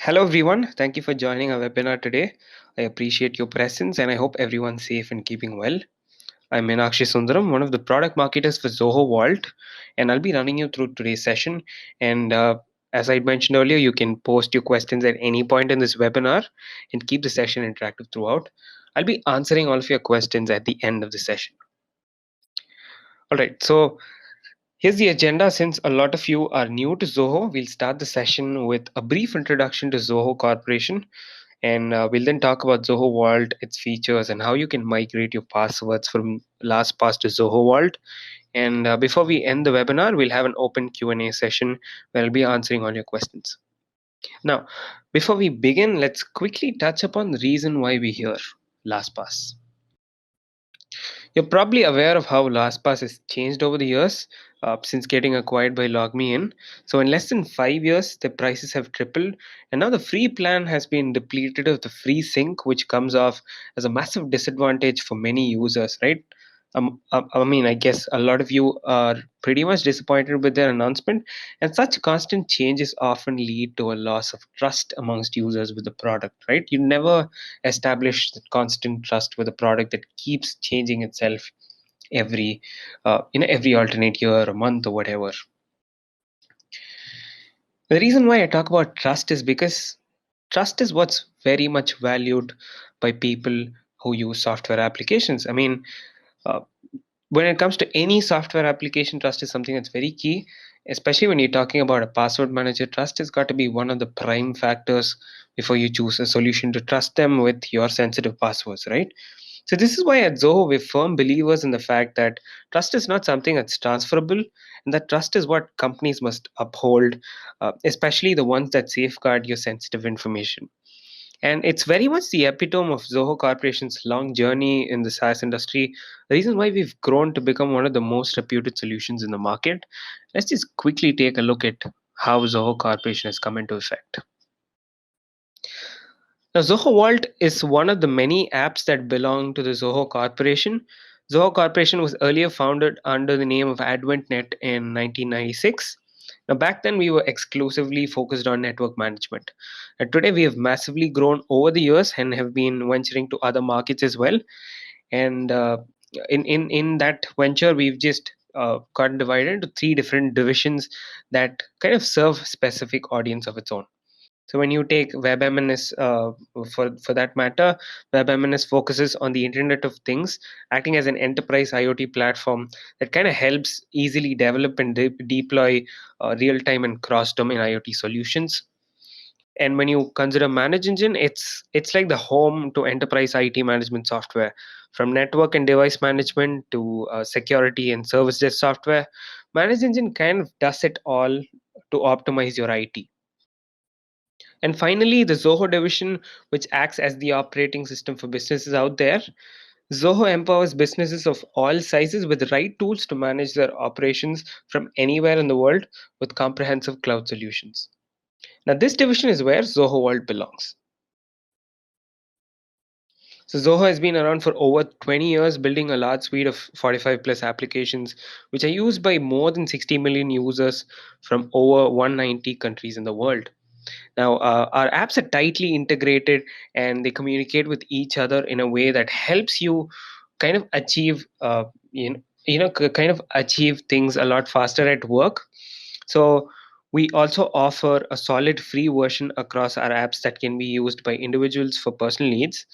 Hello, everyone. Thank you for joining our webinar today. I appreciate your presence and I hope everyone's safe and keeping well. I'm Meenakshi Sundaram, one of the product marketers for Zoho Vault, and I'll be running you through today's session. And as I mentioned earlier, you can post your questions at any point in this webinar and keep the session interactive throughout. I'll be answering all of your questions at the end of the session. All right, so here's the agenda. Since a lot of you are new to Zoho, we'll start the session with a brief introduction to Zoho Corporation, and we'll then talk about Zoho Vault, its features, and how you can migrate your passwords from LastPass to Zoho Vault. And before we end the webinar, we'll have an open Q&A session where I'll be answering all your questions. Now, before we begin, let's quickly touch upon the reason why we're here, LastPass. You're probably aware of how LastPass has changed over the years since getting acquired by LogMeIn. So, in less than 5 years, the prices have tripled, and now the free plan has been depleted of the free sync, which comes off as a massive disadvantage for many users, right? I guess a lot of you are pretty much disappointed with their announcement, and such constant changes often lead to a loss of trust amongst users with the product, right? You never establish that constant trust with a product that keeps changing itself every every alternate year or month or whatever. The reason why I talk about trust is because trust is what's very much valued by people who use software applications. Uh, when it comes to any software application, trust is something that's very key, especially when you're talking about a password manager. Trust has got to be one of the prime factors before you choose a solution to trust them with your sensitive passwords, right? So this is why at Zoho we're firm believers in the fact that trust is not something that's transferable, and that trust is what companies must uphold, especially the ones that safeguard your sensitive information. And it's very much the epitome of Zoho Corporation's long journey in the SaaS industry. The reason why we've grown to become one of the most reputed solutions in the market. Let's just quickly take a look at how Zoho Corporation has come into effect. Now, Zoho Vault is one of the many apps that belong to the Zoho Corporation. Zoho Corporation was earlier founded under the name of AdventNet in 1996. Now, back then, we were exclusively focused on network management. And today, we have massively grown over the years and have been venturing to other markets as well. And in that venture, we've just got divided into three different divisions that kind of serve specific audience of its own. So when you take WebMNS, for that matter, WebMNS focuses on the Internet of Things, acting as an enterprise IoT platform that kind of helps easily develop and deploy real-time and cross-domain IoT solutions. And when you consider Manage Engine, it's like the home to enterprise IT management software, from network and device management to security and service desk software. Manage Engine kind of does it all to optimize your IT. And finally, the Zoho division, which acts as the operating system for businesses out there. Zoho empowers businesses of all sizes with the right tools to manage their operations from anywhere in the world with comprehensive cloud solutions. Now, this division is where Zoho World belongs. So, Zoho has been around for over 20 years, building a large suite of 45 plus applications, which are used by more than 60 million users from over 190 countries in the world. Now, our apps are tightly integrated and they communicate with each other in a way that helps you kind of achieve, kind of achieve things a lot faster at work. So, we also offer a solid free version across our apps that can be used by individuals for personal needs.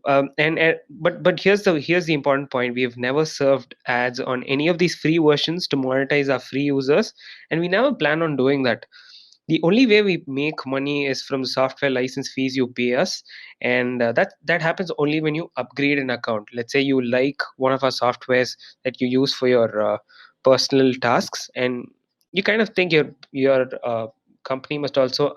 But here's the important point: we have never served ads on any of these free versions to monetize our free users, and we never plan on doing that. The only way we make money is from the software license fees you pay us, and that happens only when you upgrade an account. Let's say you like one of our softwares that you use for your personal tasks, and you kind of think your company must also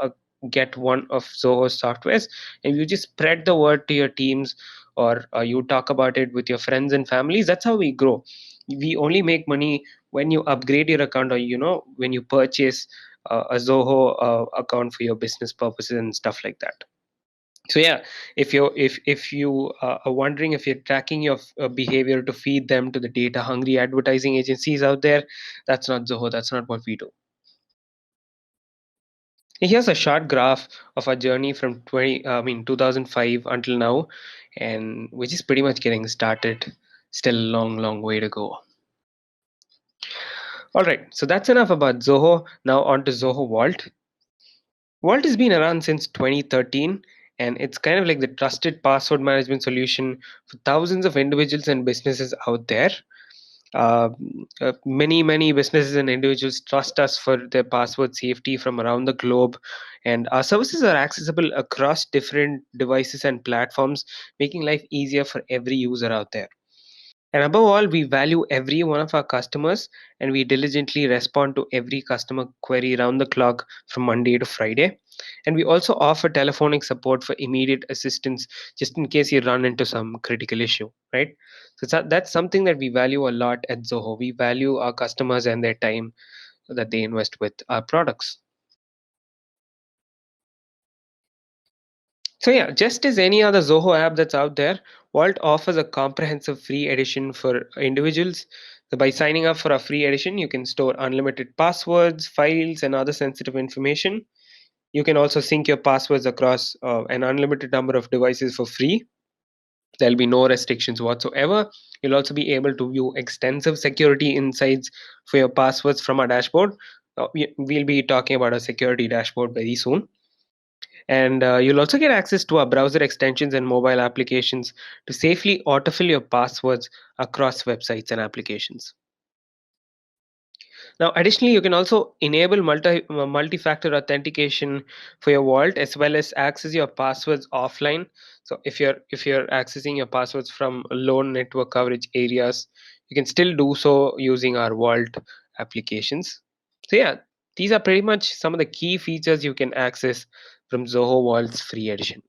get one of Zoho's softwares, and you just spread the word to your teams, or you talk about it with your friends and families. That's how we grow. We only make money when you upgrade your account, or when you purchase a Zoho account for your business purposes and stuff like that. So yeah, if you are wondering if you're tracking your behavior to feed them to the data hungry advertising agencies out there, that's not Zoho. That's not what we do. Here's a short graph of our journey from 2005 until now, and which is pretty much getting started. Still a long, long way to go. All right, so that's enough about Zoho. Now on to Zoho Vault. Vault has been around since 2013, and it's kind of like the trusted password management solution for thousands of individuals and businesses out there. Uh, many businesses and individuals trust us for their password safety from around the globe, and our services are accessible across different devices and platforms, making life easier for every user out there. And above all, we value every one of our customers, and we diligently respond to every customer query around the clock from Monday to Friday. And we also offer telephonic support for immediate assistance just in case you run into some critical issue, right? That's something that we value a lot at Zoho. We value our customers and their time that they invest with our products. So yeah, just as any other Zoho app that's out there, Vault offers a comprehensive free edition for individuals. So by signing up for a free edition, you can store unlimited passwords, files, and other sensitive information. You can also sync your passwords across an unlimited number of devices for free. There'll be no restrictions whatsoever. You'll also be able to view extensive security insights for your passwords from our dashboard. We'll be talking about a security dashboard very soon. And you'll also get access to our browser extensions and mobile applications to safely autofill your passwords across websites and applications. Now, additionally, you can also enable multi-factor authentication for your vault as well as access your passwords offline. So if you're accessing your passwords from low network coverage areas, you can still do so using our vault applications. So yeah, these are pretty much some of the key features you can access from Zoho Vault's free edition.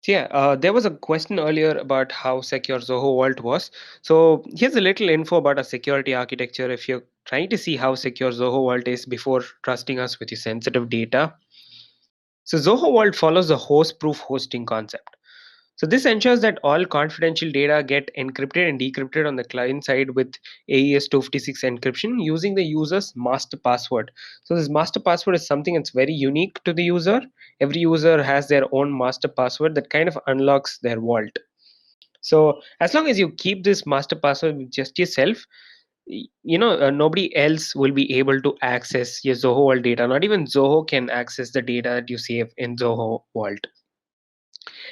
So yeah, there was a question earlier about how secure Zoho Vault was. So here's a little info about our security architecture if you're trying to see how secure Zoho Vault is before trusting us with your sensitive data. So Zoho Vault follows the host-proof hosting concept. So this ensures that all confidential data get encrypted and decrypted on the client side with AES 256 encryption using the user's master password. So this master password is something that's very unique to the user. Every user has their own master password that kind of unlocks their vault. So as long as you keep this master password with just yourself, nobody else will be able to access your Zoho Vault data. Not even Zoho can access the data that you save in Zoho Vault.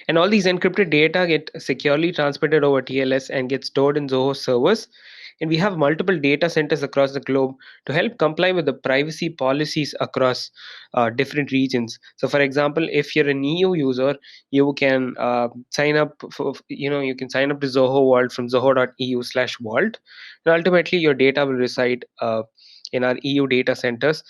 And all these encrypted data get securely transmitted over TLS and get stored in Zoho servers. And we have multiple data centers across the globe to help comply with the privacy policies across different regions. So, for example, if you're an EU user, you can sign up for, you can sign up to Zoho Vault from zoho.eu/vault. And ultimately, your data will reside in our EU data centers.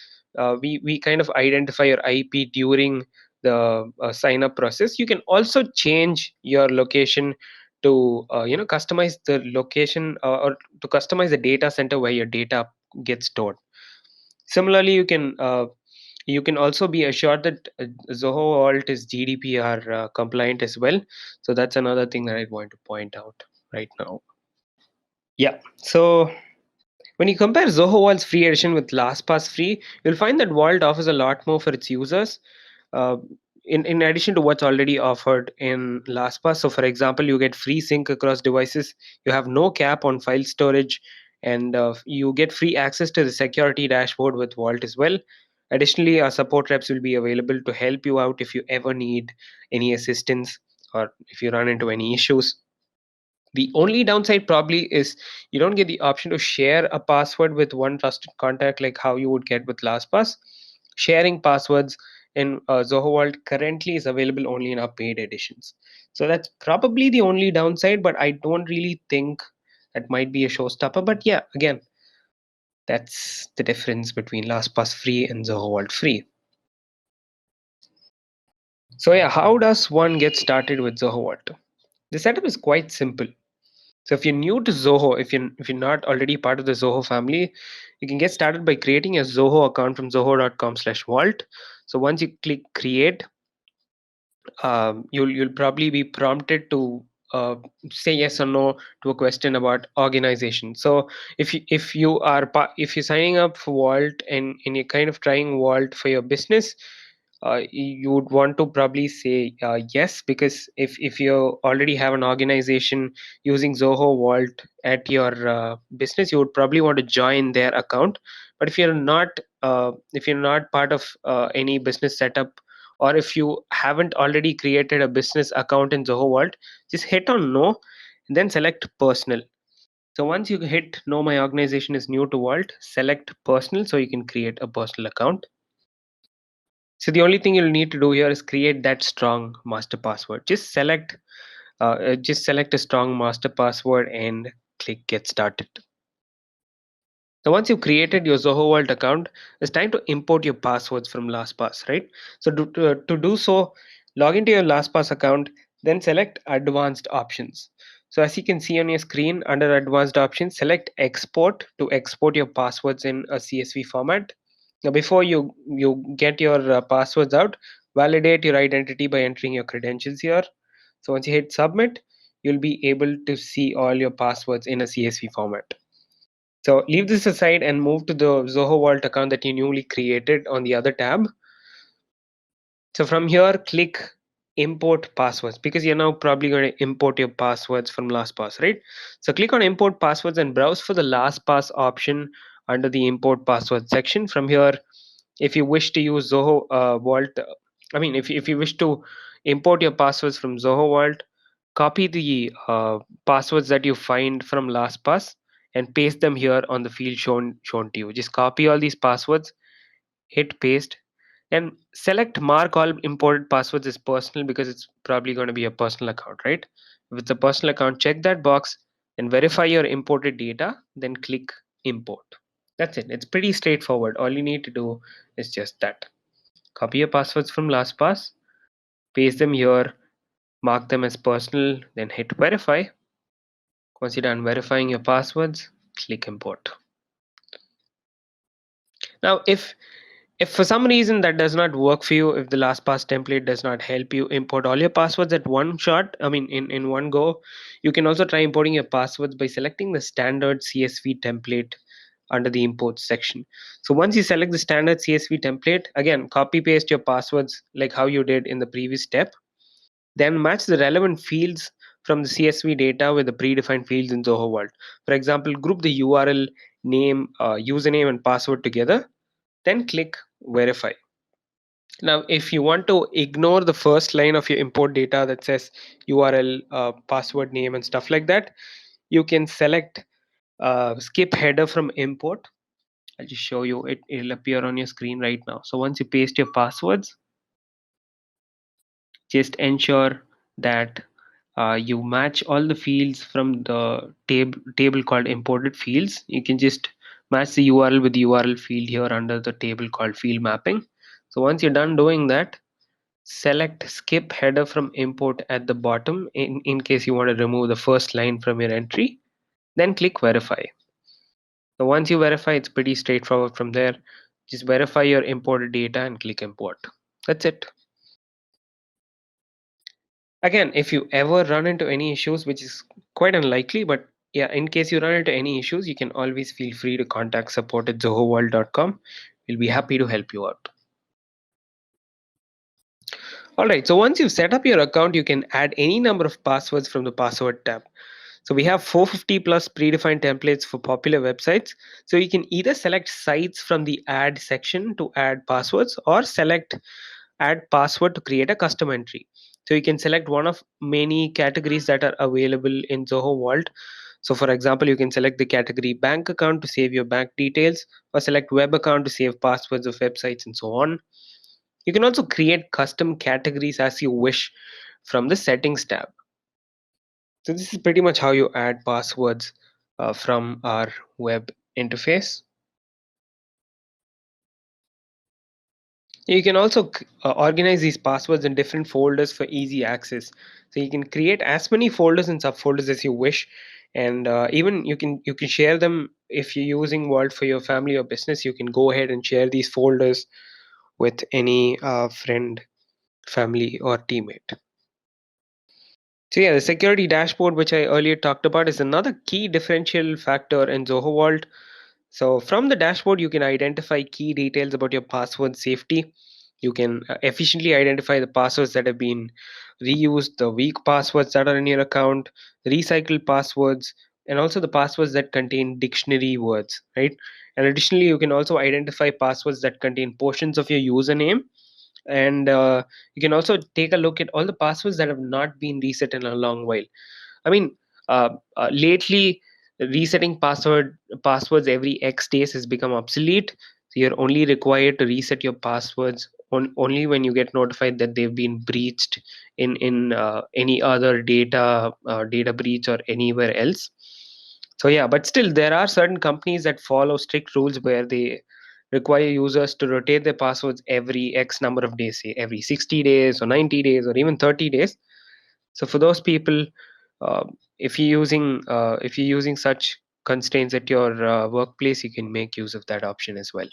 We kind of identify your IP during the sign up process. You can also change your location to customize the location or to customize the data center where your data gets stored. Similarly, you can also be assured that Zoho Vault is GDPR compliant as well. So that's another thing that I want to point out right now. Yeah, so when you compare Zoho Vault's free edition with LastPass free, you'll find that Vault offers a lot more for its users. Uh, in addition to what's already offered in LastPass, so for example, you get free sync across devices, you have no cap on file storage, and you get free access to the security dashboard with Vault as well. Additionally, our support reps will be available to help you out if you ever need any assistance or if you run into any issues. The only downside probably is you don't get the option to share a password with one trusted contact like how you would get with LastPass. Sharing passwords in Zoho Vault currently is available only in our paid editions. So that's probably the only downside, but I don't really think that might be a showstopper. But yeah, again, that's the difference between LastPass free and Zoho Vault free. So yeah, how does one get started with Zoho Vault? The setup is quite simple. So if you're new to Zoho, if you're not already part of the Zoho family, you can get started by creating a Zoho account from zoho.com/vault. So once you click create, you'll probably be prompted to say yes or no to a question about organization. So if you're signing up for Vault and you're kind of trying Vault for your business, you would want to probably say yes, because if you already have an organization using Zoho Vault at your business, you would probably want to join their account. But if you're not part of any business setup, or if you haven't already created a business account in Zoho Vault, just hit on no and then select personal. So once you hit no, my organization is new to Vault, select personal so you can create a personal account. So the only thing you'll need to do here is create that strong master password. Just select a strong master password and click get started. Now, once you've created your Zoho Vault account, it's time to import your passwords from LastPass, right? So to do so, log into your LastPass account, then select Advanced Options. So as you can see on your screen, under Advanced Options, select Export to export your passwords in a CSV format. Now, before you get your passwords out, validate your identity by entering your credentials here. So once you hit Submit, you'll be able to see all your passwords in a CSV format. So leave this aside and move to the Zoho Vault account that you newly created on the other tab. So from here, click import passwords, because you're now probably going to import your passwords from LastPass, right? So click on import passwords and browse for the LastPass option under the import password section. From here, if you wish to use Zoho Vault, if you wish to import your passwords from Zoho Vault, copy the passwords that you find from LastPass and paste them here on the field shown to you. Just copy all these passwords, hit paste, and select mark all imported passwords as personal, because it's probably going to be a personal account, right? If it's a personal account, check that box and verify your imported data, then click import. That's it. It's pretty straightforward. All you need to do is just that. Copy your passwords from LastPass, paste them here, mark them as personal, then hit verify. Once you're done verifying your passwords, click import. Now, if for some reason that does not work for you, if the LastPass template does not help you import all your passwords at one shot, in one go, you can also try importing your passwords by selecting the standard CSV template under the import section. So once you select the standard CSV template, again, copy paste your passwords like how you did in the previous step. Then match the relevant fields from the CSV data with the predefined fields in Zoho Vault. For example, group the URL, name, username, and password together. Then click verify. Now, if you want to ignore the first line of your import data that says URL, password, name, and stuff like that, you can select skip header from import. I'll just show you it. It'll appear on your screen right now. So once you paste your passwords, just ensure that you match all the fields from the table called imported fields. You can just match the URL with the URL field here under the table called field mapping. So once you're done doing that, select skip header from import at the bottom in case you want to remove the first line from your entry. Then click verify. So once you verify, it's pretty straightforward from there. Just verify your imported data and click import. That's it. Again, if you ever run into any issues, which is quite unlikely, but yeah, in case you run into any issues, you can always feel free to contact support at zohoworld.com. We'll be happy to help you out. All right, so once you've set up your account, you can add any number of passwords from the password tab. So we have 450 plus predefined templates for popular websites. So you can either select sites from the add section to add passwords, or select add password to create a custom entry. So you can select one of many categories that are available in Zoho Vault. So for example, you can select the category bank account to save your bank details, or select web account to save passwords of websites and so on. You can also create custom categories as you wish from the settings tab. So this is pretty much how you add passwords from our web interface. You can also organize these passwords in different folders for easy access. So you can create as many folders and subfolders as you wish, and even you can share them if you're using Vault for your family or business. You can go ahead and share these folders with any friend, family, or teammate. So yeah, the security dashboard, which I earlier talked about, is another key differential factor in Zoho Vault. So from the dashboard, you can identify key details about your password safety. You can efficiently identify the passwords that have been reused, the weak passwords that are in your account, recycled passwords, and also the passwords that contain dictionary words, right? And additionally, you can also identify passwords that contain portions of your username, and you can also take a look at all the passwords that have not been reset in a long while. I mean, lately resetting passwords every X days has become obsolete. So you're only required to reset your passwords only when you get notified that they've been breached in any other data breach or anywhere else. So yeah, but still there are certain companies that follow strict rules where they require users to rotate their passwords every X number of days, say every 60 days or 90 days or even 30 days. So for those people, uh, if you're using such constraints at your workplace, you can make use of that option as well.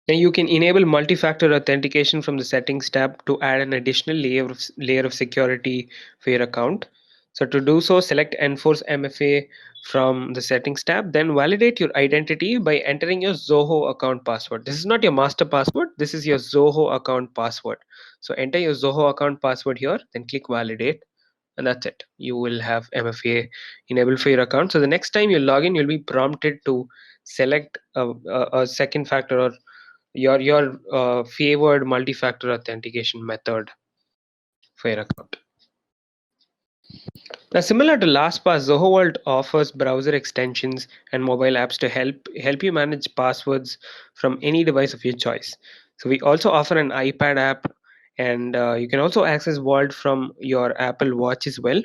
Now you can enable multi-factor authentication from the settings tab to add an additional layer of security for your account. So to do so, select enforce MFA from the settings tab, then validate your identity by entering your Zoho account password. This is not your master password, this is your Zoho account password. So enter your Zoho account password here, then click validate, and that's it. You will have MFA enabled for your account. So the next time you log in, you'll be prompted to select a second factor or your favored multi-factor authentication method for your account. Now, similar to LastPass, Zoho Vault offers browser extensions and mobile apps to help you manage passwords from any device of your choice. So we also offer an iPad app, and you can also access Vault from your Apple Watch as well.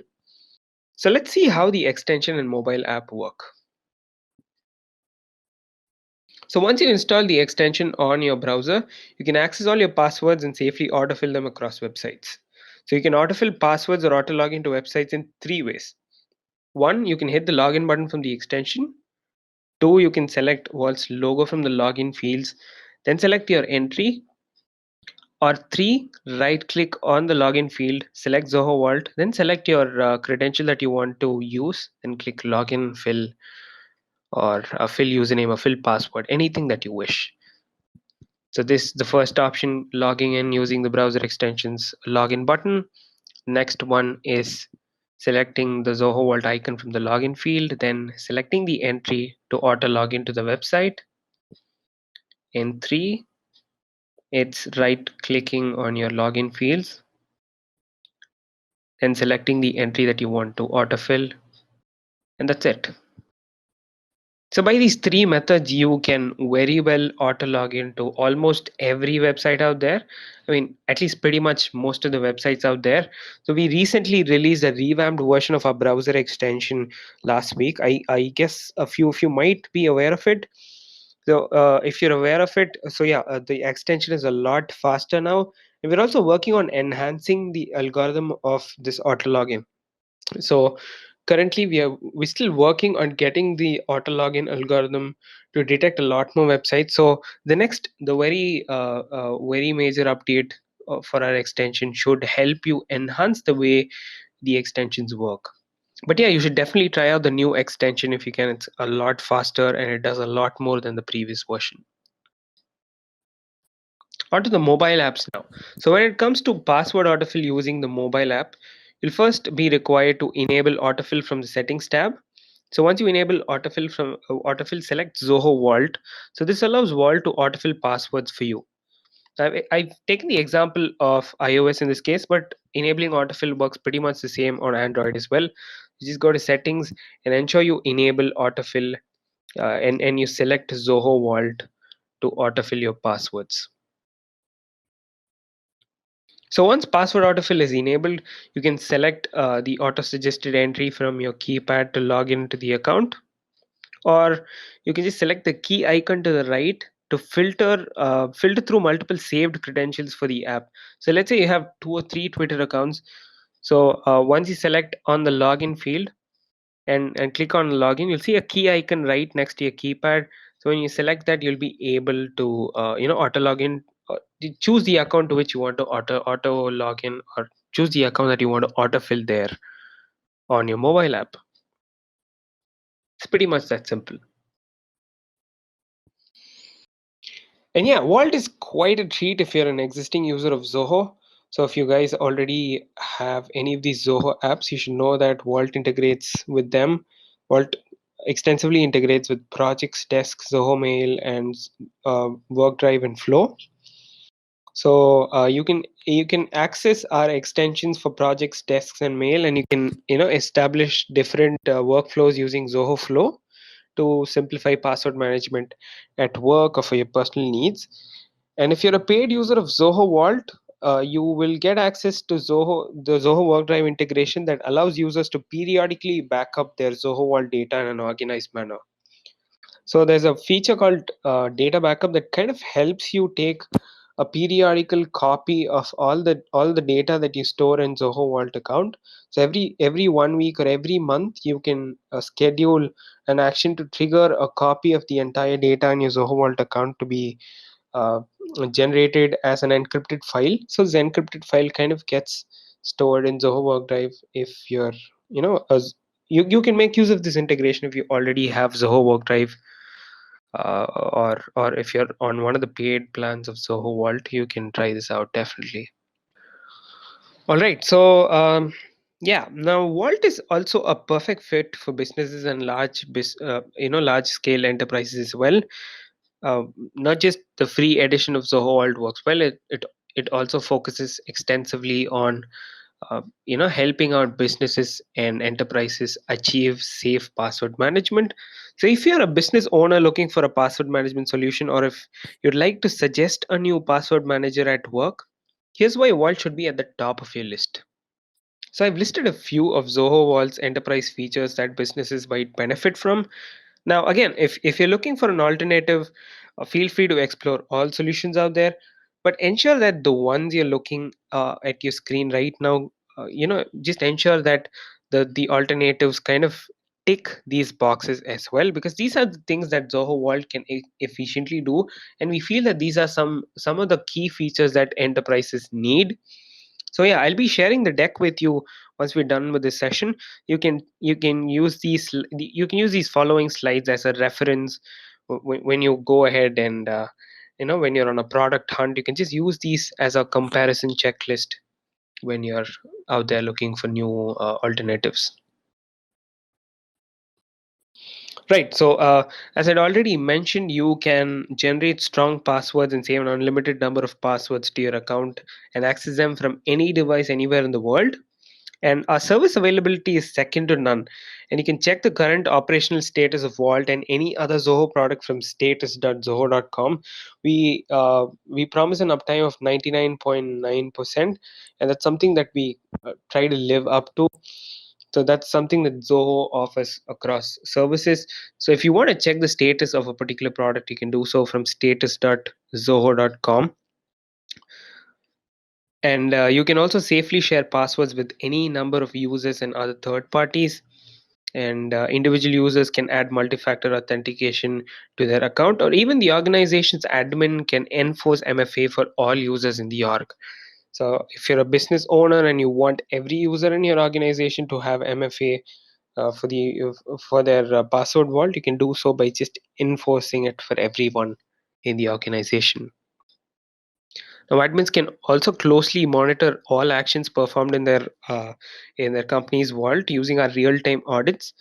So let's see how the extension and mobile app work. So once you install the extension on your browser, you can access all your passwords and safely autofill them across websites. So you can autofill passwords or auto log into websites in three ways. One, you can hit the login button from the extension. Two, you can select Vault's logo from the login fields, then select your entry. Or three, right click on the login field, select Zoho Vault, then select your credential that you want to use, then click login, fill, or fill username or fill password, anything that you wish. So this is the first option, logging in using the browser extensions login button. Next one is selecting the Zoho Vault icon from the login field, then selecting the entry to auto login to the website. In three, it's right clicking on your login fields, then selecting the entry that you want to autofill, and that's it. So by these three methods, you can very well auto log into almost every website out there. I mean, at least pretty much most of the websites out there. So we recently released a revamped version of our browser extension last week. I guess a few of you might be aware of it. So if you're aware of it, so yeah, the extension is a lot faster now. And we're also working on enhancing the algorithm of this auto login. So currently we're still working on getting the auto login algorithm to detect a lot more websites. So the very major update for our extension should help you enhance the way the extensions work. But yeah, you should definitely try out the new extension if you can. It's a lot faster and it does a lot more than the previous version. Onto the mobile apps now. So when it comes to password autofill using the mobile app, you'll first be required to enable autofill from the settings tab. So once you enable autofill, select Zoho Vault. So this allows Vault to autofill passwords for you. I've taken the example of iOS in this case, but enabling autofill works pretty much the same on Android as well. You just go to settings and ensure you enable autofill, and you select Zoho Vault to autofill your passwords. So once password autofill is enabled, you can select the auto-suggested entry from your keypad to log into the account, or you can just select the key icon to the right to filter through multiple saved credentials for the app. So let's say you have 2 or 3 Twitter accounts. So once you select on the login field and click on login, you'll see a key icon right next to your keypad. So when you select that, you'll be able to auto login choose the account to which you want to auto log in, or choose the account that you want to autofill there on your mobile app. It's pretty much that simple. And yeah, Vault is quite a treat if you're an existing user of Zoho. So if you guys already have any of these Zoho apps, you should know that Vault integrates with them. Vault extensively integrates with Projects, Desk, Zoho Mail, and WorkDrive and Flow. So you can access our extensions for projects, desks, and mail, and you can establish different workflows using Zoho Flow to simplify password management at work or for your personal needs. And if you're a paid user of Zoho Vault, you will get access to the Zoho WorkDrive integration that allows users to periodically back up their Zoho Vault data in an organized manner. So there's a feature called data backup that kind of helps you take a periodical copy of all the data that you store in Zoho Vault account. So every 1 week or every month, you can schedule an action to trigger a copy of the entire data in your Zoho Vault account to be uh, generated as an encrypted file. So this encrypted file kind of gets stored in Zoho Work Drive. If you're you know as you can make use of this integration if you already have Zoho Work Drive, or if you're on one of the paid plans of Zoho Vault, you can try this out definitely. All right, so yeah, now Vault is also a perfect fit for businesses and large scale enterprises as well. uh, Not just the free edition of Zoho Vault works well, it also focuses extensively on helping out businesses and enterprises achieve safe password management. So if you're a business owner looking for a password management solution, or if you'd like to suggest a new password manager at work, here's why Vault should be at the top of your list. So I've listed a few of Zoho Vault's enterprise features that businesses might benefit from. Now, again, if you're looking for an alternative, feel free to explore all solutions out there, but ensure that the ones you're looking at your screen right now, just ensure that the alternatives kind of tick these boxes as well, because these are the things that Zoho Vault can efficiently do, and we feel that these are some of the key features that enterprises need. So yeah, I'll be sharing the deck with you once we're done with this session. You can use these following slides as a reference when you go ahead and when you're on a product hunt. You can just use these as a comparison checklist when you're out there looking for new alternatives. Right. So, as I'd already mentioned, you can generate strong passwords and save an unlimited number of passwords to your account and access them from any device anywhere in the world. And our service availability is second to none. And you can check the current operational status of Vault and any other Zoho product from status.zoho.com. We promise an uptime of 99.9%, and that's something that we try to live up to. So that's something that Zoho offers across services. So if you want to check the status of a particular product, you can do so from status.zoho.com. And you can also safely share passwords with any number of users and other third parties. And individual users can add multi-factor authentication to their account, or even the organization's admin can enforce MFA for all users in the org. So if you're a business owner and you want every user in your organization to have MFA for their password vault, you can do so by just enforcing it for everyone in the organization. Now, admins can also closely monitor all actions performed in their company's vault using our real-time audits.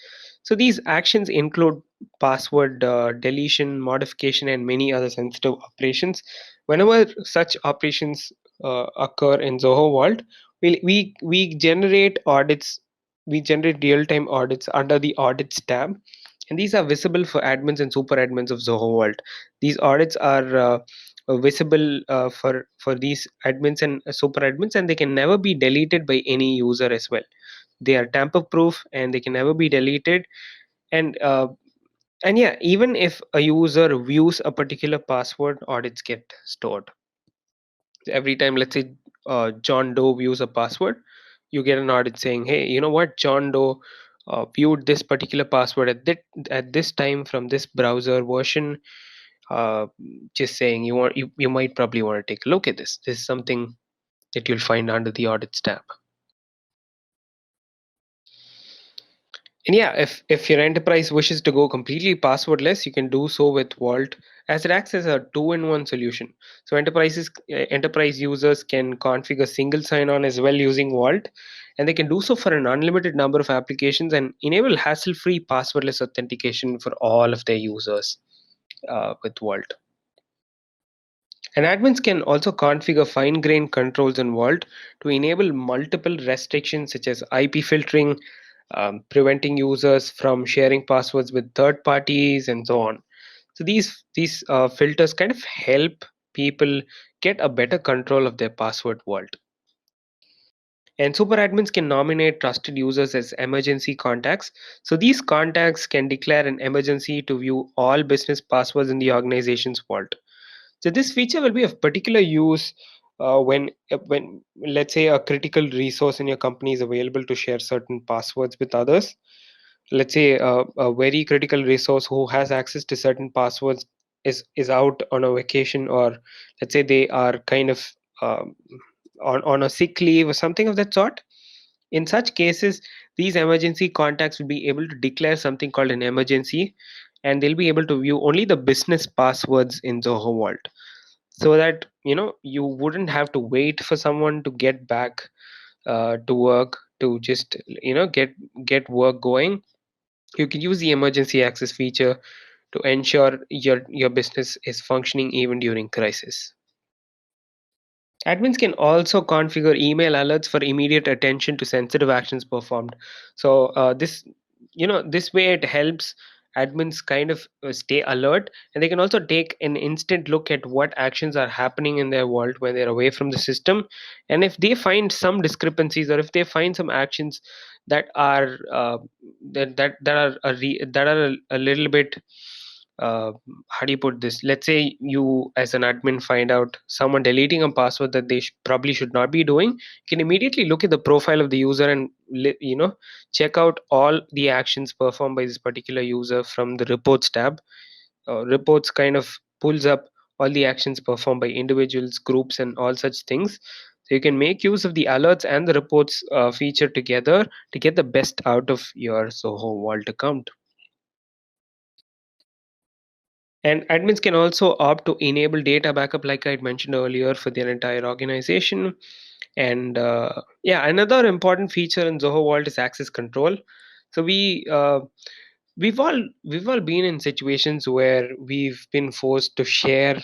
So these actions include password deletion, modification, and many other sensitive operations. Whenever such operations occur in Zoho Vault, we generate audits. We generate real-time audits under the audits tab, and these are visible for admins and super admins of Zoho Vault. These audits are visible for these admins and super admins, and they can never be deleted by any user as well. They are tamper proof and they can never be deleted. And yeah, even if a user views a particular password, audits get stored. Every time, let's say John Doe views a password, you get an audit saying, hey, you know what, John Doe viewed this particular password at this time from this browser version. uh, just saying you might probably want to take a look at this. This is something that you'll find under the audits tab. And yeah, if your enterprise wishes to go completely passwordless, you can do so with Vault, as it acts as a two-in-one solution. So enterprise users can configure single sign-on as well using Vault, and they can do so for an unlimited number of applications and enable hassle-free passwordless authentication for all of their users with Vault. And admins can also configure fine-grained controls in Vault to enable multiple restrictions such as IP filtering, preventing users from sharing passwords with third parties, and so on. So these filters kind of help people get a better control of their password vault. And super admins can nominate trusted users as emergency contacts. So these contacts can declare an emergency to view all business passwords in the organization's vault. So this feature will be of particular use when let's say a critical resource in your company is available to share certain passwords with others. Let's say a very critical resource who has access to certain passwords is out on a vacation, or let's say they are kind of um, on a sick leave or something of that sort. In such cases, these emergency contacts will be able to declare something called an emergency, and they'll be able to view only the business passwords in Zoho Vault, so that you wouldn't have to wait for someone to get back to work to just get work going. You can use the emergency access feature to ensure your business is functioning even during crisis. Admins can also configure email alerts for immediate attention to sensitive actions performed. So this way it helps admins kind of stay alert, and they can also take an instant look at what actions are happening in their world when they're away from the system. And if they find some discrepancies, or if they find some actions that are that are a little bit how do you put this, let's say you as an admin find out someone deleting a password that they probably should not be doing, you can immediately look at the profile of the user and check out all the actions performed by this particular user from the reports tab. Reports kind of pulls up all the actions performed by individuals, groups, and all such things. So you can make use of the alerts and the reports feature together to get the best out of your Zoho Vault account. And admins can also opt to enable data backup, like I had mentioned earlier, for their entire organization. And yeah, another important feature in Zoho Vault is access control. So we've all been in situations where we've been forced to share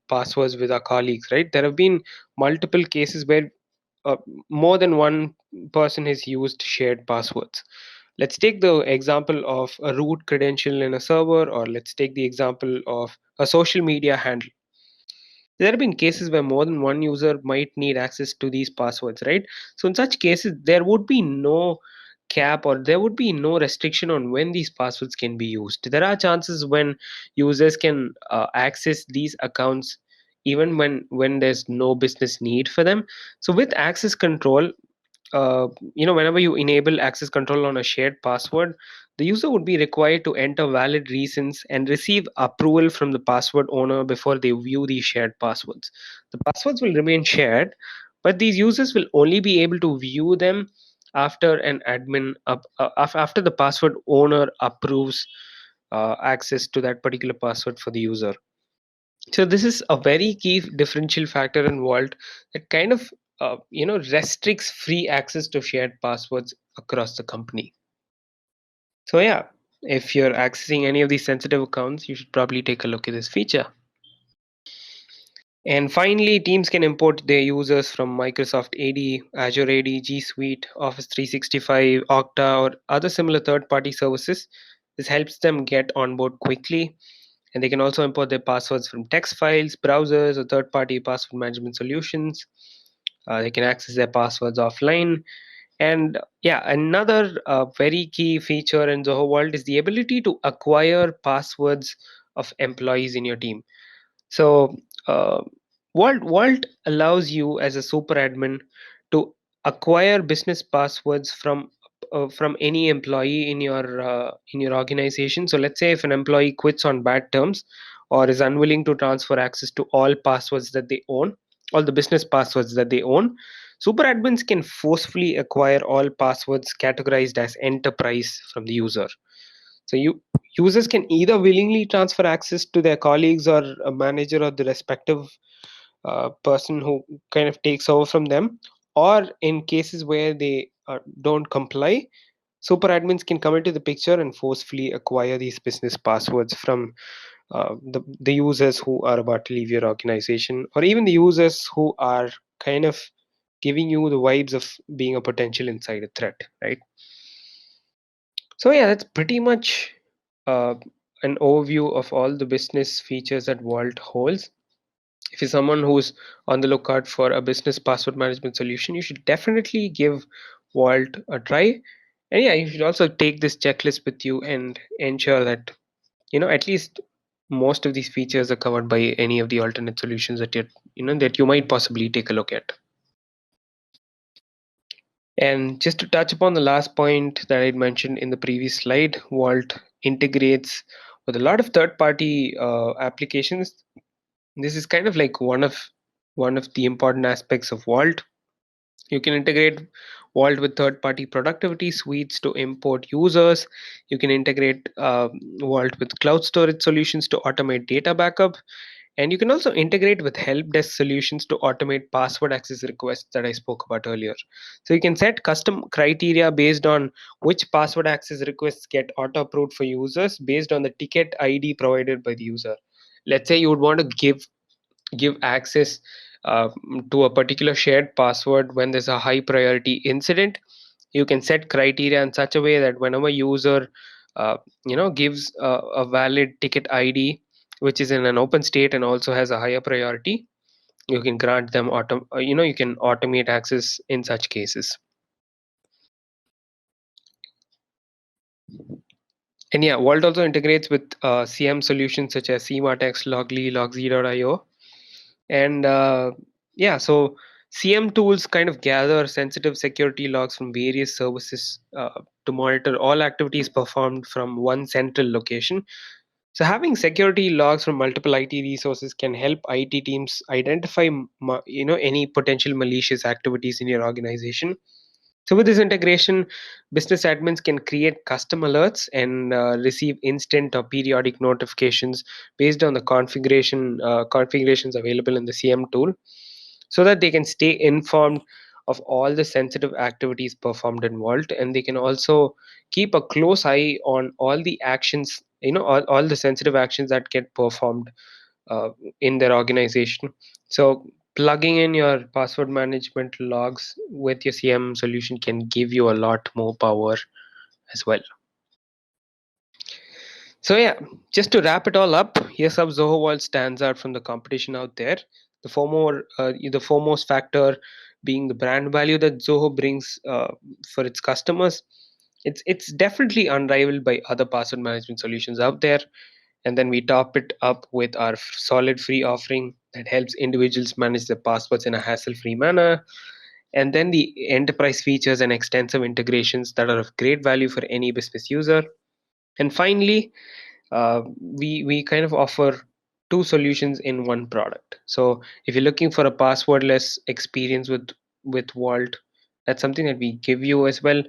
passwords with our colleagues, right? There have been multiple cases where uh, more than one person has used shared passwords. Let's take the example of a root credential in a server, or let's take the example of a social media handle. There have been cases where more than one user might need access to these passwords, right? So in such cases, there would be no cap, or there would be no restriction on when these passwords can be used. There are chances when users can access these accounts even when there's no business need for them. So with access control, whenever you enable access control on a shared password, the user would be required to enter valid reasons and receive approval from the password owner before they view these shared passwords. The passwords will remain shared, but these users will only be able to view them after an after the password owner approves access to that particular password for the user. So this is a very key differential factor in Vault that kind of restricts free access to shared passwords across the company. So yeah, if you're accessing any of these sensitive accounts, you should probably take a look at this feature. And finally, teams can import their users from Microsoft AD, Azure AD, G Suite, Office 365, Okta, or other similar third-party services. This helps them get on board quickly, and they can also import their passwords from text files, browsers, or third-party password management solutions. They can access their passwords offline. And yeah, another very key feature in Zoho Vault is the ability to acquire passwords of employees in your team. So uh, Vault allows you as a super admin to acquire business passwords from any employee in your organization. So let's say if an employee quits on bad terms, or is unwilling to transfer access to all passwords that they own, all the business passwords that they own, super admins can forcefully acquire all passwords categorized as enterprise from the user. So users can either willingly transfer access to their colleagues or a manager or the respective person who kind of takes over from them, or in cases where they don't comply, super admins can come into the picture and forcefully acquire these business passwords from the users who are about to leave your organization, or even the users who are kind of giving you the vibes of being a potential insider threat, right? So yeah, that's pretty much uh, an overview of all the business features that Vault holds. If you're someone who's on the lookout for a business password management solution, you should definitely give Vault a try. And yeah, you should also take this checklist with you and ensure that at least most of these features are covered by any of the alternate solutions that you might possibly take a look at. And just to touch upon the last point that I mentioned in the previous slide, Vault integrates with a lot of third-party applications. This is kind of like one of the important aspects of Vault. You can integrate Vault with third-party productivity suites to import users. You can integrate Vault with cloud storage solutions to automate data backup. And you can also integrate with help desk solutions to automate password access requests that I spoke about earlier. So you can set custom criteria based on which password access requests get auto approved for users based on the ticket ID provided by the user. Let's say you would want to give access uh, to a particular shared password when there's a high priority incident. You can set criteria in such a way that whenever user gives a valid ticket ID which is in an open state and also has a higher priority, you can grant them you can automate access in such cases. And yeah, Vault also integrates with CM solutions such as CMATX, Logly, Logz.io. And yeah, so CM tools kind of gather sensitive security logs from various services to monitor all activities performed from one central location. So having security logs from multiple IT resources can help IT teams identify any potential malicious activities in your organization. So with this integration, business admins can create custom alerts and receive instant or periodic notifications based on the configurations available in the CM tool, so that they can stay informed of all the sensitive activities performed in Vault, and they can also keep a close eye on all the actions, all the sensitive actions that get performed uh, in their organization. So plugging in your password management logs with your CM solution can give you a lot more power as well. So yeah, just to wrap it all up, here's how Zoho Vault stands out from the competition out there. The foremost factor being the brand value that Zoho brings for its customers. It's definitely unrivaled by other password management solutions out there. And then we top it up with our solid free offering that helps individuals manage their passwords in a hassle-free manner. And then the enterprise features and extensive integrations that are of great value for any business user. And finally, we kind of offer two solutions in one product. So if you're looking for a passwordless experience with Vault, that's something that we give you as well.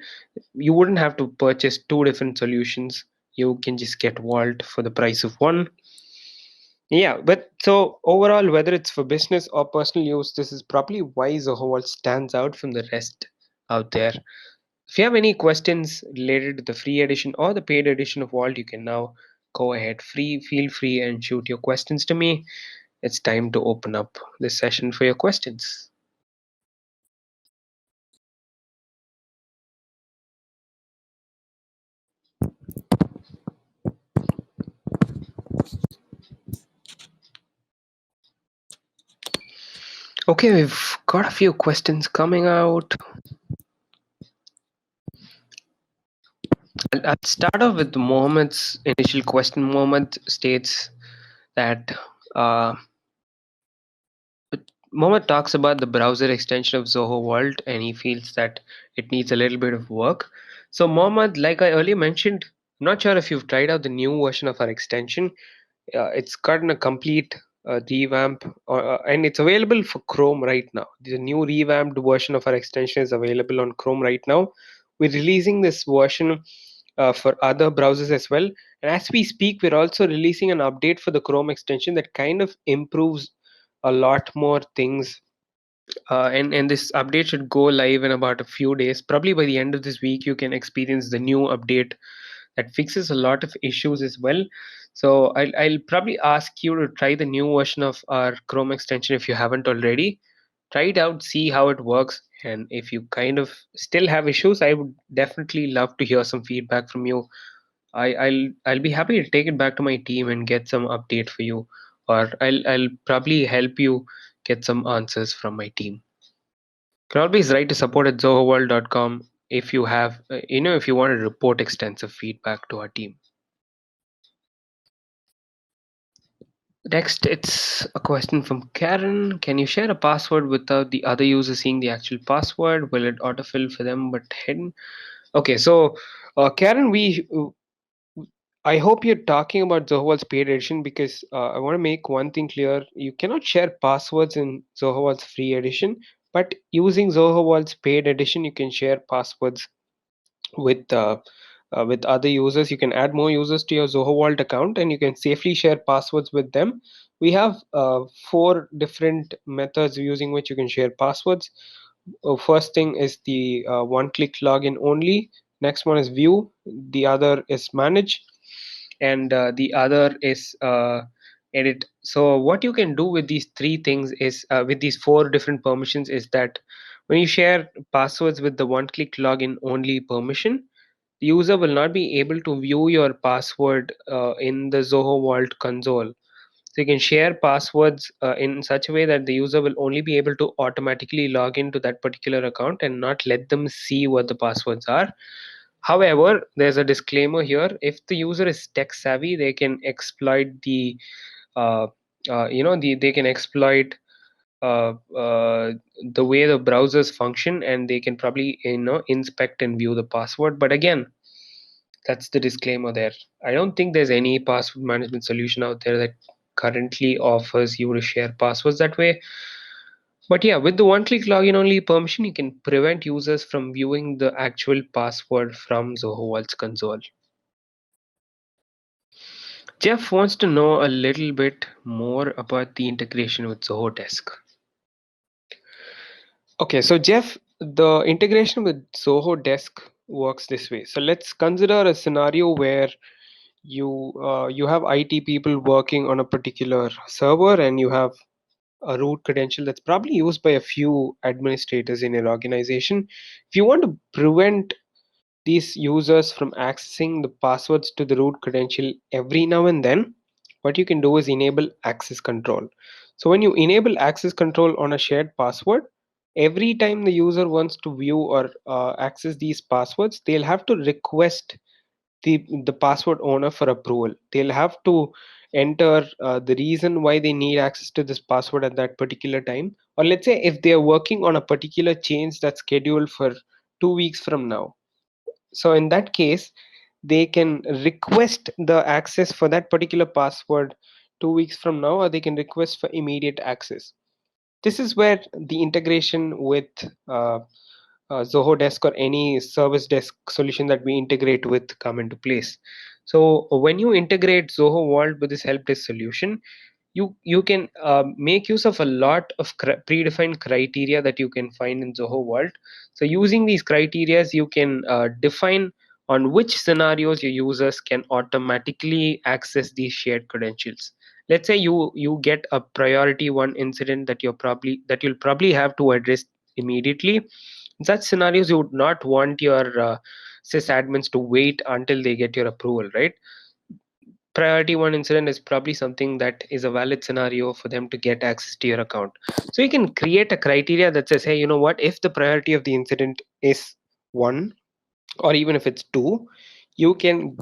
You wouldn't have to purchase two different solutions. You can just get Vault for the price of one. Yeah, but so overall, whether it's for business or personal use, this is probably why Zoho Vault stands out from the rest out there. If you have any questions related to the free edition or the paid edition of Vault, you can now go ahead, feel free and shoot your questions to me. It's time to open up this session for your questions. Okay, we've got a few questions coming out. I'll start off with Mohammed's initial question. Mohammed states that uh, Mohammed talks about the browser extension of Zoho Vault and he feels that it needs a little bit of work. So, Mohammed, like I earlier mentioned, I'm not sure if you've tried out the new version of our extension. It's gotten a complete revamp, and it's available for Chrome right now. The new revamped version of our extension is available on Chrome right now. We're releasing this version for other browsers as well. And as we speak, we're also releasing an update for the Chrome extension that kind of improves a lot more things. And this update should go live in about a few days. Probably by the end of this week, you can experience the new update that fixes a lot of issues as well. So I'll probably ask you to try the new version of our Chrome extension if you haven't already. Try it out, see how it works, and if you kind of still have issues, I would definitely love to hear some feedback from you. I'll be happy to take it back to my team and get some update for you, or I'll probably help you get some answers from my team. You can always write to support at zohoworld.com if you have, if you want to report extensive feedback to our team. Next, it's a question from Karen. Can you share a password without the other user seeing the actual password? Will it autofill for them but hidden? Okay, so Karen, I hope you're talking about Zoho Vault's paid edition because I want to make one thing clear. You cannot share passwords in Zoho Vault's free edition, but using Zoho Vault's paid edition, you can share passwords with with other users. You can add more users to your Zoho Vault account, and you can safely share passwords with them. We have four different methods using which you can share passwords. First thing is the one-click login only. Next one is view. The other is manage, and the other is edit. So what you can do with these three things is with these four different permissions is that when you share passwords with the one-click login only permission, the user will not be able to view your password in the Zoho Vault console. So you can share passwords in such a way that the user will only be able to automatically log into that particular account and not let them see what the passwords are. However, there's a disclaimer here. If the user is tech savvy, they can exploit uh, they can exploit the way the browsers function, and they can probably inspect and view the password. But again, that's the disclaimer there. I don't think there's any password management solution out there that currently offers you to share passwords that way. But yeah, with the one-click login only permission, you can prevent users from viewing the actual password from Zoho Vault's console. Jeff wants to know a little bit more about the integration with Zoho Desk. Okay, so Jeff, the integration with Zoho Desk works this way. So let's consider a scenario where you have IT people working on a particular server, and you have a root credential that's probably used by a few administrators in your organization. If you want to prevent these users from accessing the passwords to the root credential every now and then, what you can do is enable access control. So when you enable access control on a shared password, every time the user wants to view or access these passwords, they'll have to request the password owner for approval. They'll have to enter the reason why they need access to this password at that particular time. Or let's say if they are working on a particular change that's scheduled for 2 weeks from now, so in that case, they can request the access for that particular password 2 weeks from now, or they can request for immediate access. This is where the integration with Zoho Desk or any service desk solution that we integrate with come into place. So when you integrate Zoho Vault with this help desk solution, you can make use of a lot of predefined criteria that you can find in Zoho Vault. So using these criteria, you can define on which scenarios your users can automatically access these shared credentials. Let's say you get a priority one incident that you'll probably have to address immediately. In such scenarios, you would not want your sysadmins to wait until they get your approval, right? Priority one incident is probably something that is a valid scenario for them to get access to your account. So you can create a criteria that says, hey, you know what, if the priority of the incident is 1, or even if it's 2, you can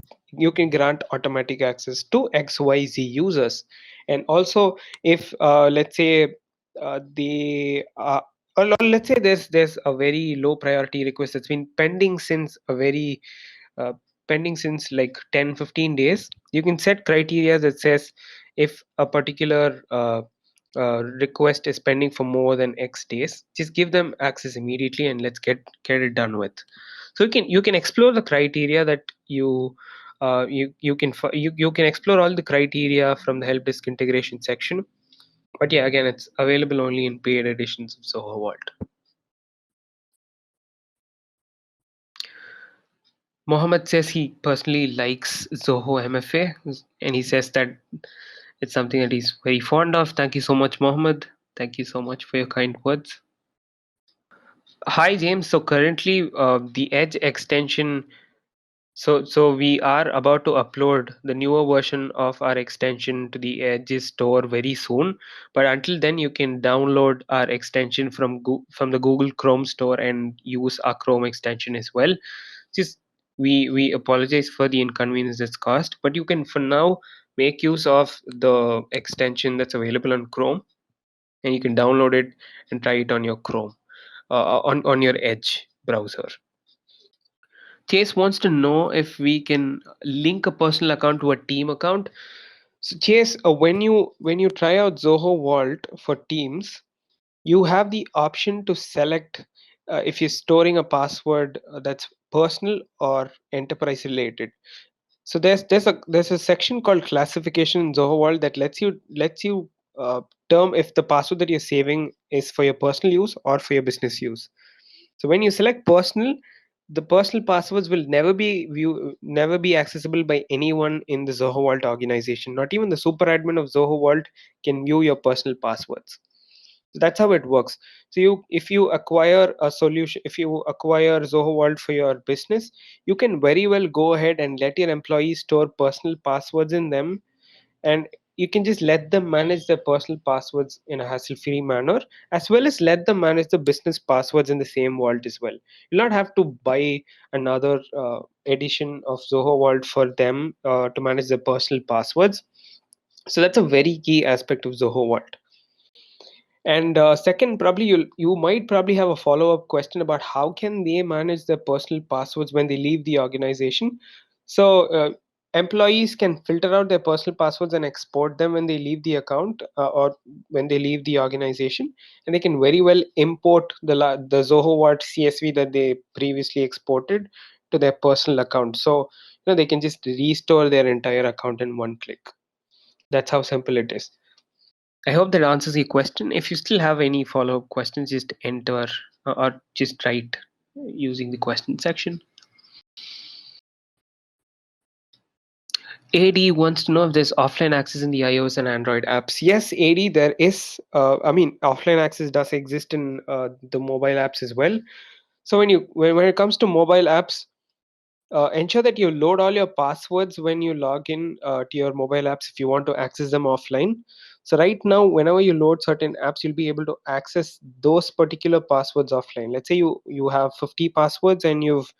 grant automatic access to xyz users. And also, if let's say the or let's say there's a very low priority request that's been pending since a very pending since like 10-15 days, you can set criteria that says if a particular request is pending for more than X days, just give them access immediately and let's get it done with. So you can explore the criteria that you can explore all the criteria from the help desk integration section. But yeah, again, it's available only in paid editions of Zoho Vault. Mohammed says he personally likes Zoho MFA, and he says that it's something that he's very fond of. Thank you so much, Mohammed. Thank you so much for your kind words. Hi, James. So currently, the Edge extension. So we are about to upload the newer version of our extension to the Edge store very soon. But until then, you can download our extension from the Google Chrome store and use our Chrome extension as well. Just we apologize for the inconvenience that's caused, but you can for now make use of the extension that's available on Chrome, and you can download it and try it on your Chrome, on your Edge browser. Chase wants to know if we can link a personal account to a team account. So Chase, when you try out Zoho Vault for Teams, you have the option to select if you're storing a password that's personal or enterprise related. So there's a section called classification in Zoho Vault that lets you term if the password that you're saving is for your personal use or for your business use. So when you select personal, the personal passwords will never be accessible by anyone in the Zoho Vault organization. Not even the super admin of Zoho Vault can view your personal passwords. So that's how it works. So if you acquire Zoho Vault for your business, you can very well go ahead and let your employees store personal passwords in them, and you can just let them manage their personal passwords in a hassle-free manner, as well as let them manage the business passwords in the same vault as well. You'll not have to buy another edition of Zoho Vault for them to manage their personal passwords. So that's a very key aspect of Zoho Vault. And second, probably you might probably have a follow up question about how can they manage their personal passwords when they leave the organization. So employees can filter out their personal passwords and export them when they leave the account or when they leave the organization, and they can very well import the Zoho Vault CSV that they previously exported to their personal account. So they can just restore their entire account in one click. That's how simple it is. I hope that answers your question. If you still have any follow up questions, just enter or just write using the question section. AD wants to know if there's offline access in the iOS and Android apps. Yes, AD, there is. Offline access does exist in the mobile apps as well. So when it comes to mobile apps, ensure that you load all your passwords when you log in to your mobile apps if you want to access them offline. So right now, whenever you load certain apps, you'll be able to access those particular passwords offline. Let's say you have 50 passwords and you've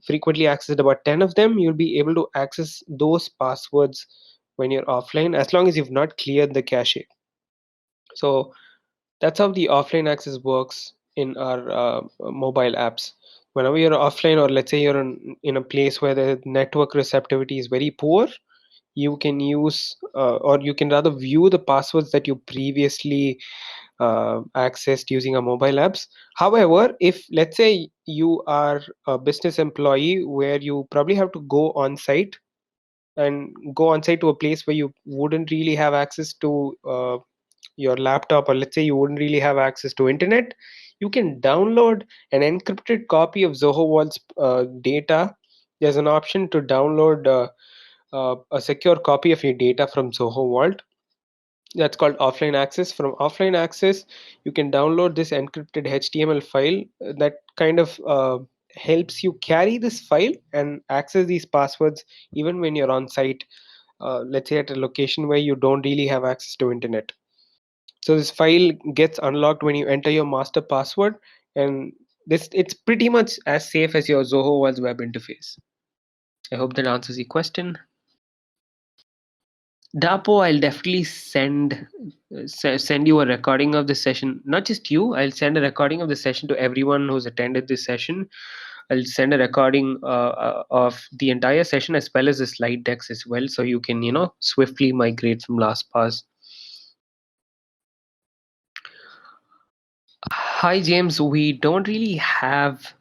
frequently accessed about 10 of them. You'll be able to access those passwords when you're offline, as long as you've not cleared the cache. So that's how the offline access works in our mobile apps. Whenever you're offline, or let's say you're in a place where the network receptivity is very poor, you can use or you can rather view the passwords that you previously accessed using our mobile apps. However, if let's say you are a business employee where you probably have to go on site to a place where you wouldn't really have access to your laptop, or let's say you wouldn't really have access to internet, you can download an encrypted copy of Zoho Vault's data. There's an option to download a secure copy of your data from Zoho Vault. That's called offline access. From offline access, you can download this encrypted HTML file that kind of helps you carry this file and access these passwords even when you're on site, let's say at a location where you don't really have access to internet. So this file gets unlocked when you enter your master password, and it's pretty much as safe as your Zoho Vault's web interface. I hope that answers your question. Dapo, I'll definitely send you a recording of the session. Not just you, I'll send a recording of the session to everyone who's attended this session. I'll send a recording of the entire session as well as the slide decks as well, so you can swiftly migrate from LastPass. Hi James, we don't really have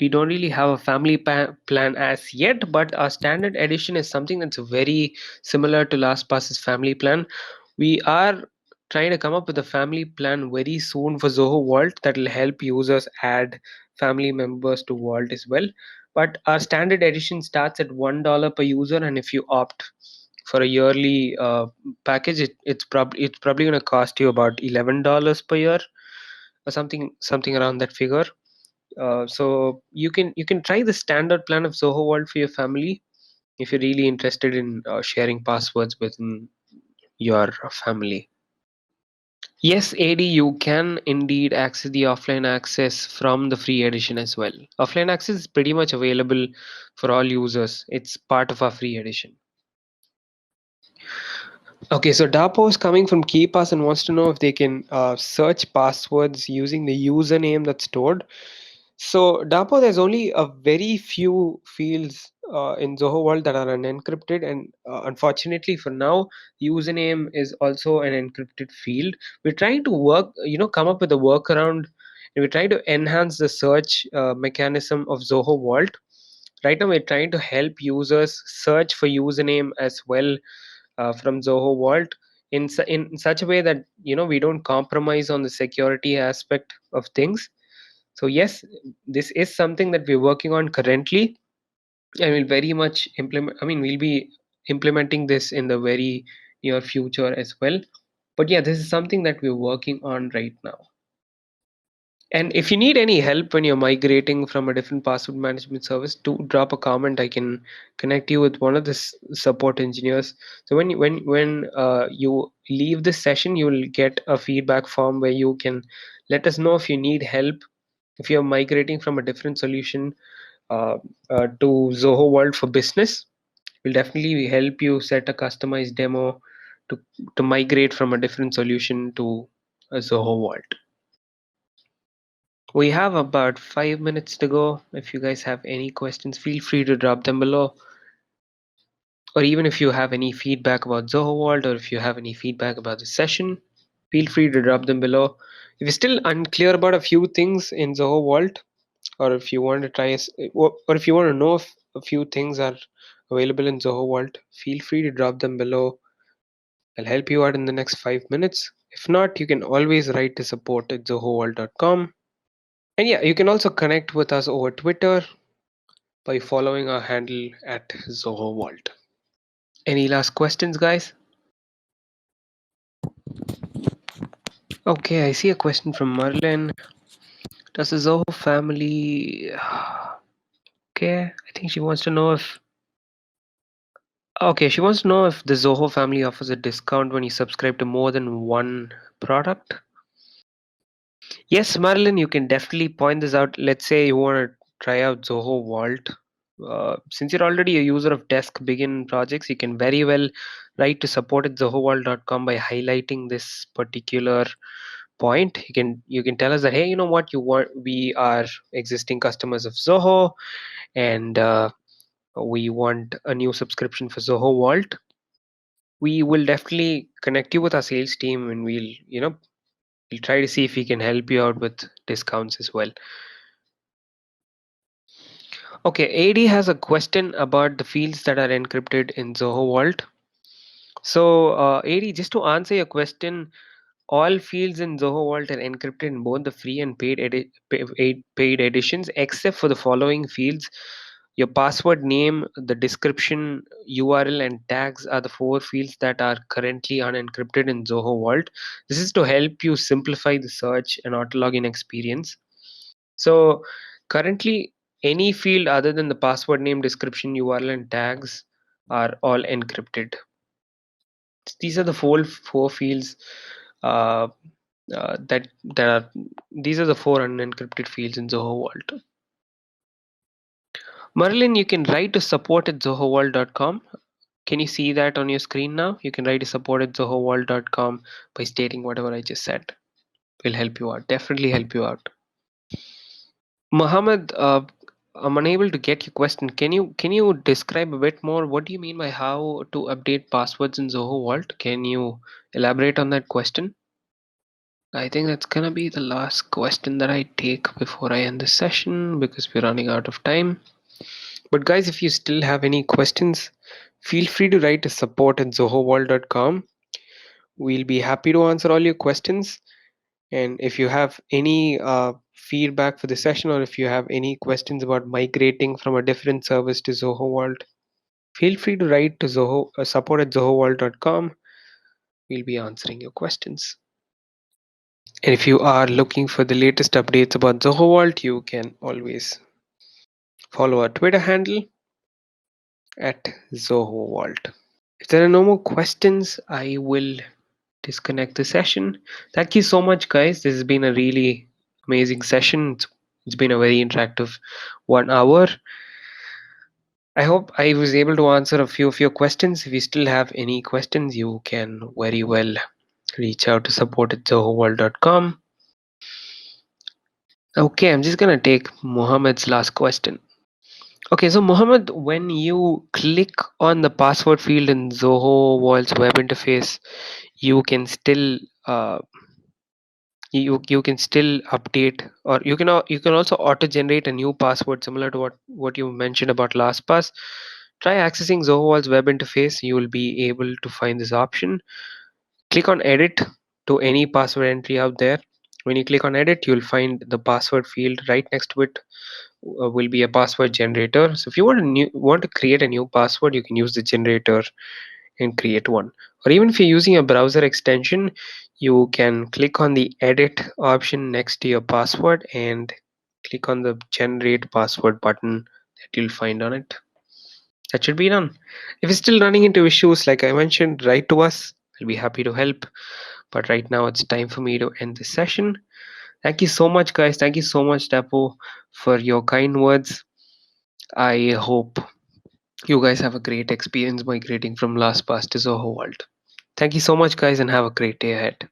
a family plan as yet, but our standard edition is something that's very similar to LastPass's family plan. We are trying to come up with a family plan very soon for Zoho Vault that will help users add family members to Vault as well. But our standard edition starts at $1 per user, and if you opt for a yearly package, it's probably going to cost you about $11 per year or something around that figure. So you can try the standard plan of Zoho World for your family if you're really interested in sharing passwords within your family. Yes, AD, you can indeed access the offline access from the free edition as well. Offline access is pretty much available for all users. It's part of our free edition. Okay, so Dapo is coming from KeyPass and wants to know if they can search passwords using the username that's stored. So Dapo, there's only a very few fields in Zoho World that are unencrypted, and unfortunately for now, username is also an encrypted field. We're trying to come up with a workaround, and we're trying to enhance the search mechanism of Zoho Vault. Right now, we're trying to help users search for username as well from Zoho Vault in such a way that we don't compromise on the security aspect of things. So yes, this is something that we're working on currently, and we'll very much implement. I mean, we'll be implementing this in the very near future as well. But yeah, this is something that we're working on right now. And if you need any help when you're migrating from a different password management service, do drop a comment. I can connect you with one of the support engineers. So when you leave this session, you will get a feedback form where you can let us know if you need help, if you're migrating from a different solution uh, to Zoho World for Business. We'll definitely help you set a customized demo to migrate from a different solution to a Zoho Vault. We have about 5 minutes to go. If you guys have any questions, feel free to drop them below. Or even if you have any feedback about Zoho Vault, or if you have any feedback about the session, feel free to drop them below. If you're still unclear about a few things in Zoho Vault, or if you want to or if you want to know if a few things are available in Zoho Vault, feel free to drop them below. I'll help you out in the next 5 minutes. If not, you can always write to support@zohovault.com. And yeah, you can also connect with us over Twitter by following our handle at Zoho Vault. Any last questions, guys? Okay, I see a question from Merlin. Does the Zoho family. Okay, I think she wants to know if. Okay, she wants to know if the Zoho family offers a discount when you subscribe to more than one product. Yes, Marilyn, you can definitely point this out. Let's say you want to try out Zoho Vault. Since you're already a user of Desk Begin projects, you can very well write to support at zohovault.com by highlighting this particular point. You can tell us that, hey, you know what, you want, we are existing customers of Zoho, and we want a new subscription for Zoho Vault. We will definitely connect you with our sales team, and we'll try to see if we can help you out with discounts as well. Okay, AD has a question about the fields that are encrypted in Zoho Vault. So, AD, just to answer your question, all fields in Zoho Vault are encrypted in both the free and paid editions, except for the following fields. Your password name, the description, URL, and tags are the four fields that are currently unencrypted in Zoho Vault. This is to help you simplify the search and auto login experience. So currently, any field other than the password name, description, URL, and tags are all encrypted. These are the four fields uh, that are. These are the four unencrypted fields in Zoho Vault. Merlin, you can write to support@zohovault.com. Can you see that on your screen now? You can write to support@zohovault.com by stating whatever I just said. Will help you out. Definitely help you out. Mohammed, I'm unable to get your question. Can you describe a bit more? What do you mean by how to update passwords in Zoho Vault? Can you elaborate on that question? I think that's gonna be the last question that I take before I end the session because we're running out of time. But guys, if you still have any questions, feel free to write to support@zohovault.com. We'll be happy to answer all your questions. And if you have any feedback for the session, or if you have any questions about migrating from a different service to Zoho Vault, feel free to write to support@zohovault.com. We'll be answering your questions. And if you are looking for the latest updates about Zoho Vault, you can always follow our Twitter handle at Zoho Vault. If there are no more questions, I will disconnect the session. Thank you so much, guys. This has been a really amazing session. It's been a very interactive 1 hour. I hope I was able to answer a few of your questions. If you still have any questions, you can very well reach out to support@zohoworld.com. Okay, I'm just gonna take Mohammed's last question. Okay, so Mohammed, when you click on the password field in Zoho Vault's web interface, you can still you can still update, or you can also auto generate a new password similar to what you mentioned about LastPass. Try accessing Zoho Vault's web interface. You will be able to find this option. Click on edit to any password entry out there. When you click on edit, you'll find the password field. Right next to it will be a password generator. So if you want to create a new password, you can use the generator and create one. Or even if you're using a browser extension, you can click on the edit option next to your password and click on the generate password button that you'll find on it. That should be done. If you're still running into issues, like I mentioned, write to us. I'll be happy to help. But right now, it's time for me to end this session. Thank you so much, guys. Thank you so much, Tapo, for your kind words. I hope you guys have a great experience migrating from LastPass to Zoho Vault. Thank you so much, guys, and have a great day ahead.